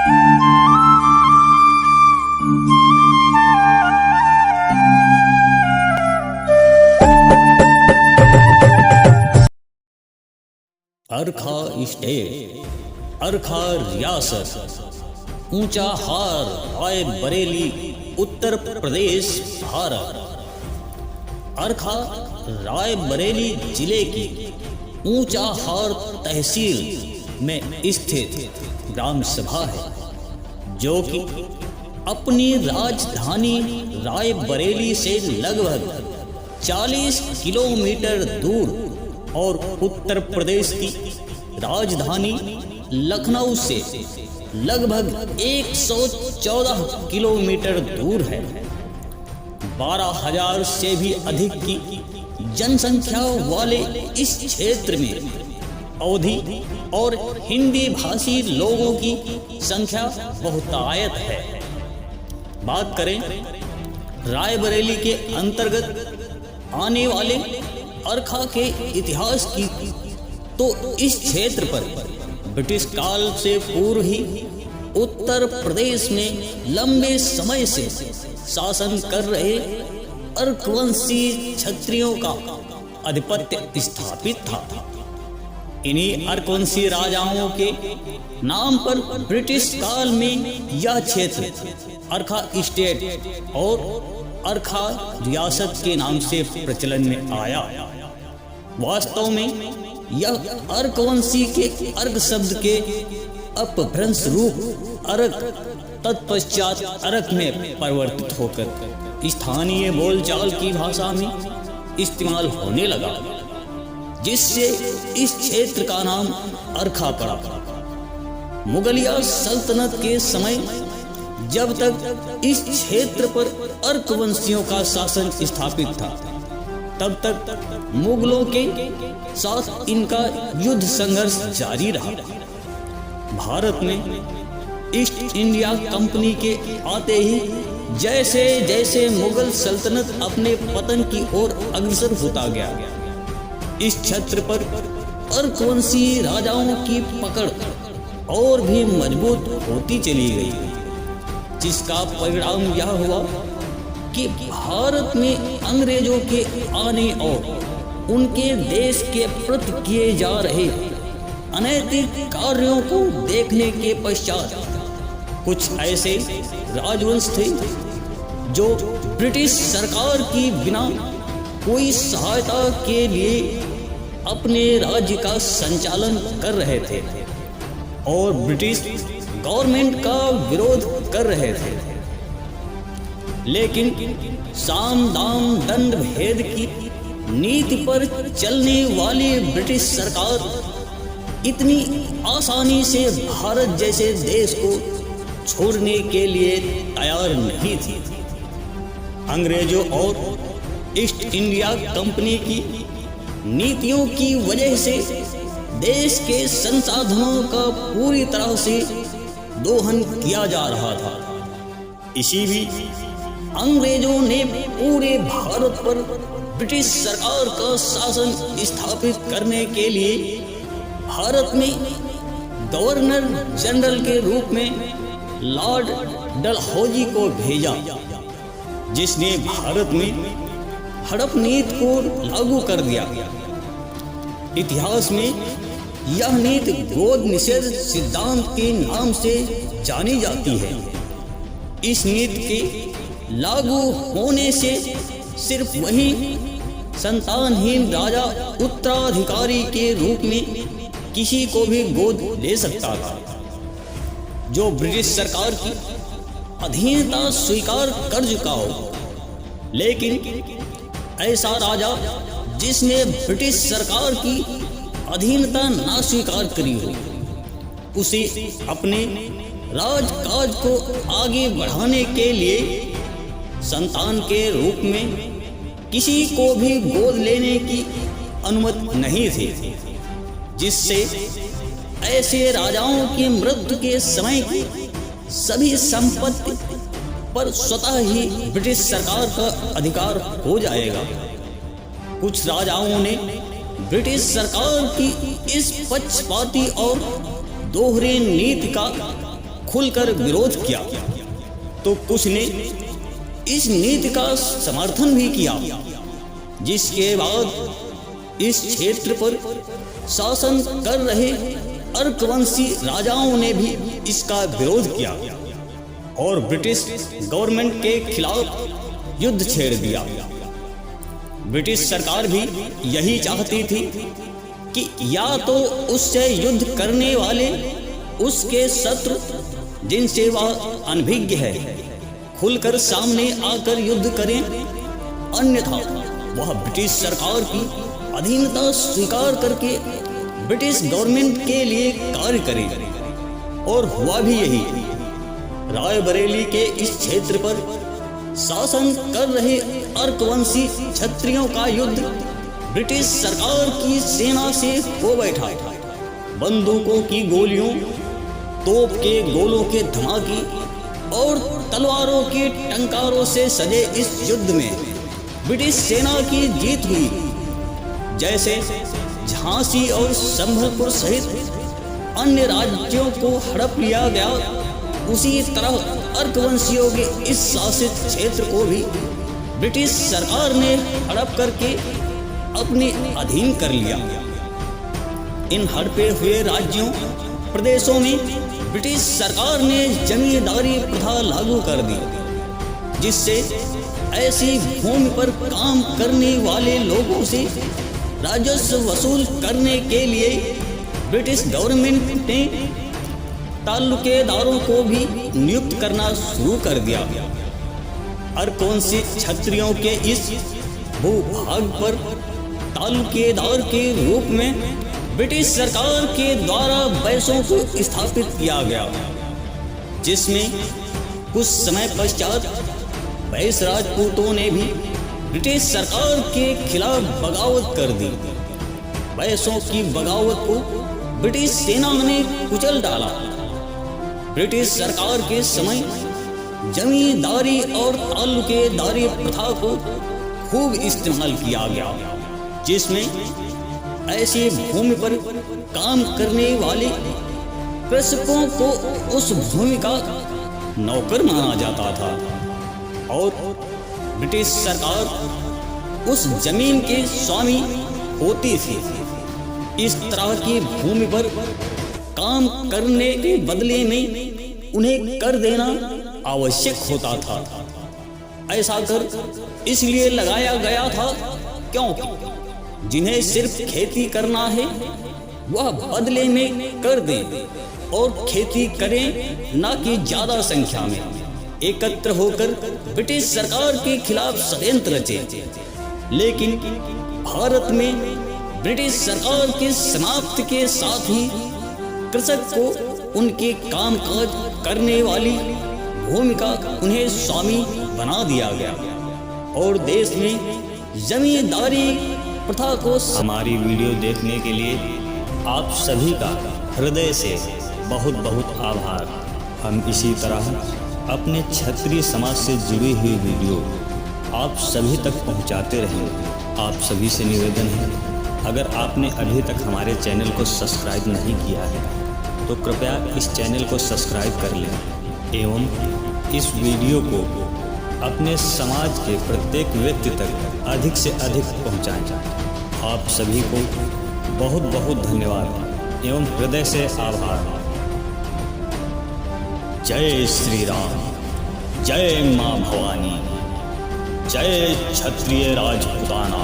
अरखा state, अरखा रियासत, ऊंचा हार राय बरेली, उत्तर प्रदेश, भारत। अरखा राय बरेली जिले की ऊंचा हार तहसील में स्थित ग्राम सभा है, जो कि अपनी राजधानी राय बरेली से लगभग 40 किलोमीटर दूर और उत्तर प्रदेश की राजधानी लखनऊ से लगभग 114 किलोमीटर दूर है। 12,000 से भी अधिक की जनसंख्या वाले इस क्षेत्र में अवधी और हिंदी भाषी लोगों की संख्या बहुतायत है। बात करें रायबरेली के अंतर्गत आने वाले अरखा के इतिहास की, तो इस क्षेत्र पर ब्रिटिश काल से पूर्व ही उत्तर प्रदेश में लंबे समय से शासन कर रहे अर्कवंशी क्षत्रियों का आधिपत्य स्थापित था। इन्हीं अर्कवंशी राजाओं के नाम पर ब्रिटिश काल में यह क्षेत्र अरखा स्टेट और अरखा रियासत के नाम से प्रचलन में आया। वास्तव में यह अर्कवंशी के अर्क शब्द के अपभ्रंश रूप अरक तत्पश्चात अरक में परिवर्तित होकर स्थानीय बोलचाल की भाषा में इस्तेमाल होने लगा, जिससे इस क्षेत्र का नाम अरखा पड़ा। मुगलिया सल्तनत के समय जब तक इस क्षेत्र पर अर्कवंशियों का शासन स्थापित था, तब तक मुगलों के साथ इनका युद्ध संघर्ष जारी रहा। भारत में ईस्ट इंडिया कंपनी के आते ही जैसे जैसे मुगल सल्तनत अपने पतन की ओर अग्रसर होता गया, इस क्षेत्र पर अर्कवंशी राजाओं की पकड़ और भी मजबूत होती चली गई, जिसका परिणाम यह हुआ कि भारत में अंग्रेजों के आने और उनके देश के प्रति किए जा रहे अनैतिक कार्यों को देखने के पश्चात कुछ ऐसे राजवंश थे जो ब्रिटिश सरकार की बिना कोई सहायता के लिए अपने राज्य का संचालन कर रहे थे और ब्रिटिश गवर्नमेंट का विरोध कर रहे थे। लेकिन साम दाम दंड भेद की नीति पर चलने वाली ब्रिटिश सरकार इतनी आसानी से भारत जैसे देश को छोड़ने के लिए तैयार नहीं थी। अंग्रेजों और ईस्ट इंडिया कंपनी की नीतियों की वजह से देश के संसाधनों का पूरी तरह से दोहन किया जा रहा था। इसी बीच अंग्रेजों ने पूरे भारत पर ब्रिटिश सरकार का शासन स्थापित करने के लिए भारत में गवर्नर जनरल के रूप में लॉर्ड डलहौजी को भेजा, जिसने भारत में हड़प नीति को लागू कर दिया। इतिहास में यह नीति गोद निषेध सिद्धांत के नाम से जानी जाती है। इस नीति के लागू होने से सिर्फ वही संतानहीन राजा उत्तराधिकारी के रूप में किसी को भी गोद ले सकता था, जो ब्रिटिश सरकार की अधीनता स्वीकार कर चुका हो। लेकिन ऐसा राजा जिसने ब्रिटिश सरकार की अधीनता ना स्वीकार करी हो, उसे अपने राजकाज को आगे बढ़ाने के लिए संतान के रूप में किसी को भी गोद लेने की अनुमति नहीं थी, जिससे ऐसे राजाओं की मृत्यु के समय की सभी संपत्ति पर स्वतः ही ब्रिटिश सरकार का अधिकार हो जाएगा। कुछ राजाओं ने ब्रिटिश सरकार की इस पक्षपाती और दोहरे नीति का खुलकर विरोध किया तो कुछ ने इस नीति का समर्थन भी किया, जिसके बाद इस क्षेत्र पर शासन कर रहे अर्कवंशी राजाओं ने भी इसका विरोध किया और ब्रिटिश गवर्नमेंट के खिलाफ युद्ध छेड़ दिया। ब्रिटिश सरकार भी यही चाहती थी कि या तो उससे युद्ध करने वाले उसके शत्रु जिनसे वह अनभिज्ञ है खुलकर सामने आकर युद्ध करें, अन्यथा वह ब्रिटिश सरकार की अधीनता स्वीकार करके ब्रिटिश गवर्नमेंट के लिए कार्य करे। और हुआ भी यही। रायबरेली के इस क्षेत्र पर शासन कर रहे अर्कवंशी क्षत्रियों का युद्ध ब्रिटिश सरकार की सेना से हो बैठा। बंदूकों की गोलियों, तोप के गोलों के धमाके और तलवारों के टंकारों से सजे इस युद्ध में ब्रिटिश सेना की जीत हुई। जैसे झांसी और संभलपुर सहित अन्य राज्यों को हड़प लिया गया, उसी तरह अर्कवंशियों के इस शासित क्षेत्र को भी ब्रिटिश सरकार ने हड़प करके अपने अधीन कर लिया। इन हड़पे हुए राज्यों प्रदेशों में ब्रिटिश सरकार ने जमींदारी प्रथा लागू कर दी, जिससे ऐसी भूमि पर काम करने वाले लोगों से राजस्व वसूल करने के लिए ब्रिटिश गवर्नमेंट ने तालुकेदारों को भी नियुक्त करना शुरू कर दिया। अर्कवंशी क्षत्रियों के इस भूभाग पर तालुकेदार के रूप में ब्रिटिश सरकार के द्वारा बैसों को स्थापित किया गया, जिसमें कुछ समय पश्चात बैस राजपूतों ने भी ब्रिटिश सरकार के खिलाफ बगावत कर दी। बैसों की बगावत को ब्रिटिश सेना ने कुचल डाला। ब्रिटिश सरकार के समय जमींदारी और तालुकेदारी प्रथा को खूब इस्तेमाल किया गया, जिसमें ऐसी भूमि पर काम करने वाले कृषकों को उस भूमि का नौकर माना जाता था और ब्रिटिश सरकार उस जमीन के स्वामी होती थी। इस तरह की भूमि पर काम करने के बदले में उन्हें कर देना आवश्यक होता था। ऐसा कर इसलिए लगाया गया था क्योंकि जिन्हें सिर्फ खेती करना है वह बदले में कर दें और खेती करें, न कि ज्यादा संख्या में एकत्र होकर ब्रिटिश सरकार के खिलाफ षड्यंत्र रचे। लेकिन भारत में ब्रिटिश सरकार के समाप्ति के साथ ही कृषक को उनके कामकाज करने वाली भूमि का उन्हें स्वामी बना दिया गया और देश में जमींदारी प्रथा को। हमारी वीडियो देखने के लिए आप सभी का हृदय से बहुत बहुत आभार। हम इसी तरह अपने क्षत्रिय समाज से जुड़ी हुई वीडियो आप सभी तक पहुंचाते रहेंगे। आप सभी से निवेदन है, अगर आपने अभी तक हमारे चैनल को सब्सक्राइब नहीं किया है तो कृपया इस चैनल को सब्सक्राइब कर लें एवं इस वीडियो को अपने समाज के प्रत्येक व्यक्ति तक अधिक से अधिक पहुंचाएं। आप सभी को बहुत बहुत धन्यवाद एवं हृदय से आभार। जय श्री राम, जय मां भवानी, जय क्षत्रिय राजपूताना।